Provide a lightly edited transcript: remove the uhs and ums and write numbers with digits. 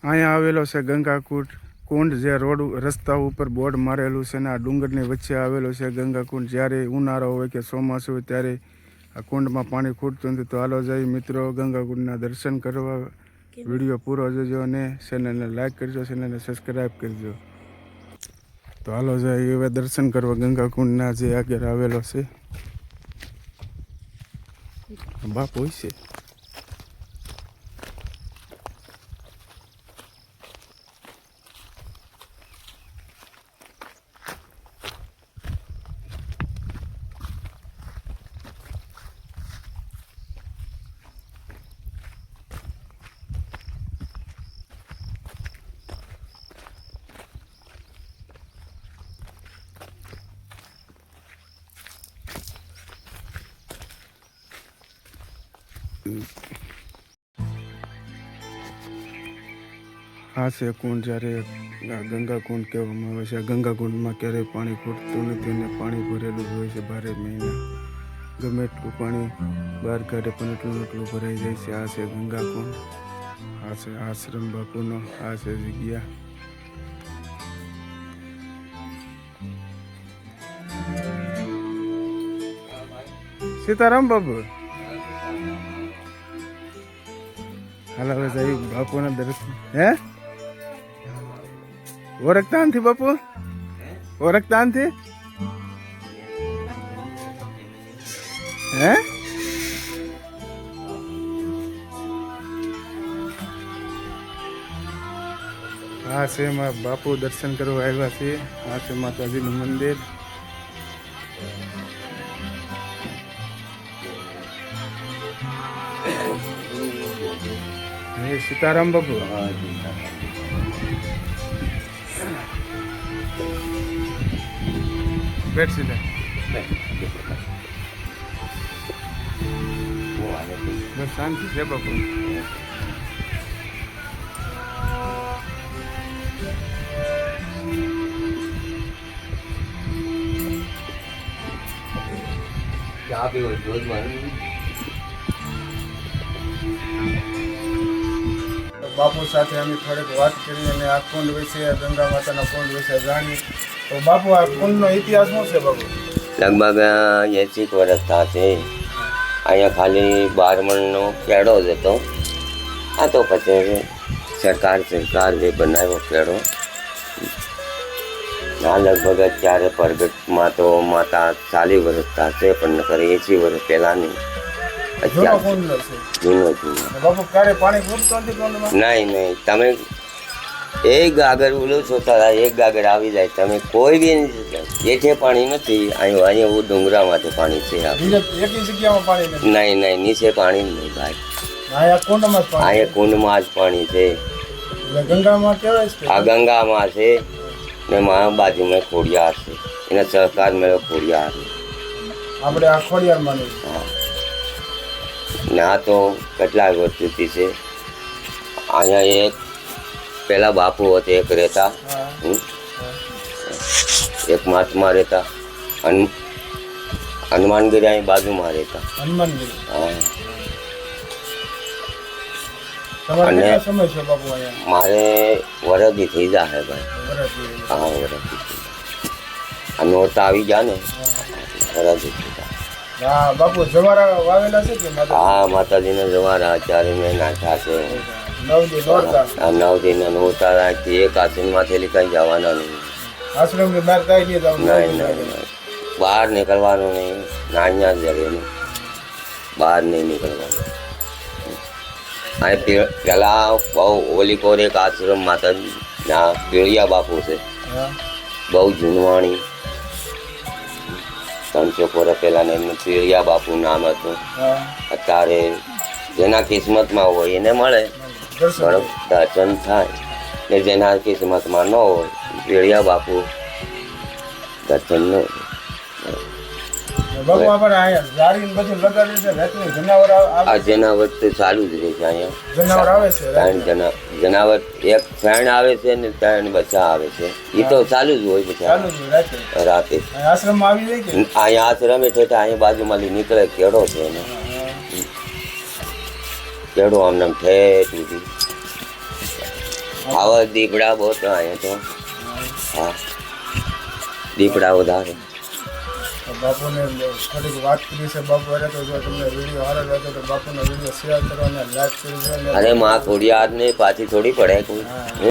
અહીંયા આવેલો છે ગંગાકુંડ કુંડ, જે રોડ રસ્તા ઉપર બોર્ડ મારેલું છે ને આ ડુંગરની વચ્ચે આવેલો છે ગંગાકુંડ. જ્યારે ઉનાળો હોય કે ચોમાસું હોય ત્યારે આ કુંડમાં પાણી ખૂટતું નથી. તો હાલો જઈ મિત્રો ગંગાકુંડના દર્શન કરવા. વિડીયો પૂરો જોજો અને ચેનલને લાઈક કરજો, ચેનલને સબસ્ક્રાઈબ કરજો. તો હાલો જઈ હવે દર્શન કરવા ગંગાકુંડના, જે આગળ આવેલો છે. બાપ હોય છે. આ છે કુંડ, જ્યારે ગંગા કુંડ કહેવામાં આવે છે. આ ગંગા કુંડમાં ક્યારેય પાણી ખૂટતું નથી અને પાણી ભરેલું જ હોય છે 12 મહિના. ગમે એટલું પાણી બહાર કાઢે પણ એટલું ભરાઈ જાય છે. આ છે ગંગા કુંડ, આ છે આશ્રમ બાપુનો, આ છે જગ્યા. સીતારામ બાપુ, હાલ હવે જઈ બાપુના દર્શન. હે ઓળખતા નથી બાપુ? ઓળખતા નથી? હે આ છે એમાં બાપુ દર્શન કરવા આવ્યા છે. આ છે માતાજીનું મંદિર. સીતારામ બાપુ, બેઠ સીધા. બસ શાંતિ છે બાપુ. બાપુ સાથે અમે થોડીક વાત કરી અને આ કુંડ વિશે, ગંગા માતાના કુંડ વિશે જાણી. તો બાપુ આ કુંડનો ઇતિહાસ શું છે બાપુ? લગભગ 80 વર્ષ થશે. અહીંયા ખાલી 12 મણનો ખેડો જ હતો. આ તો પછી સરકાર જે બનાવ્યો ખેડો. આ લગભગ અત્યારે પ્રગટમાં તો માતા 40 વર્ષ થશે, પણ નકર 80 વર્ષ પહેલાંની. નહીં, તમે એક ગાગર ઓલું છો તારા એક ગાગર આવી જાય. તમે કોઈ બી જેઠે પાણી નથી. અહીંયા ડુંગરામાંથી પાણી છે. નહીં, નીચે પાણી નહીં ભાઈ. અહીંયા કુંડમાં જ પાણી છે. આ ગંગામાં છે ને મારા બાજુમાં ખોડિયાર છે. એના સહકાર મેળો ખોડિયાર. આપણે આ ખોડિયારમાં હા. ના તો કેટલા વર્ષથી છે. અહીંયા એક પેલા બાપુ હતા, એક રહેતા, એક મહાત્મા રહેતા, હનુમાનગીરી અહીં બાજુમાં રહેતા. અને મારે વરદી થઈ જાય ભાઈ. હા, વરદી. આ નોરતા આવી જાય ને વરદી થઈ જાય. બાપુ જવારા વાવેલા છે કે? હા, માતાજીના જવારા અત્યારે મેં નાખ્યા છે. 9 દિન નોરતા રાખી. એક આશ્રમમાંથી કઈ જવાના નહીં. આશ્રમની બહાર કઈ નહીં જવાનું? નહીં, બહાર નીકળવાનું નહીં. નાના જગ્યાએ બહાર નહીં નીકળવાનું. અહીં પેલા બહુ ઓલીકોર એક આશ્રમ માતાજીના પીળિયા બાપુ છે, બહુ જૂનવાણી. 300 વર્ષ પહેલાં એમનું પીળિયા બાપુ નામ હતું. અત્યારે જેના કિસ્મતમાં હોય એને મળે, દર્શન થાય. ને જેના કિસ્મતમાં ન હોય પીળિયા બાપુ દર્શન ન. આ જનાવર તો ચાલુ જ રહે છે અહીંયા. જનાવર એક ફેણ આવે છે ને 3 બચ્ચા આવે છે. એ તો ચાલુ જ હોય પછી રાતે. અહીંયા આશ્રમ એટલે અહીંયા બાજુમાં નીકળે કેળો છે એને. કેળો આમને ઠેઠ સુધી આવા દીપડા બહુ તો અહીંયા તો હા દીપડા વધારે તો બાપુને થોડીક વાત કરી છે બાપુ અરે તો જો તમને વિડીયો સારો લાગે તો બાપુનો વિડીયો શેર કરો અને લાઈક કરી દો અને અરે માં થોડી હાથ નહીં પાછી થોડી પડે કોઈ હા.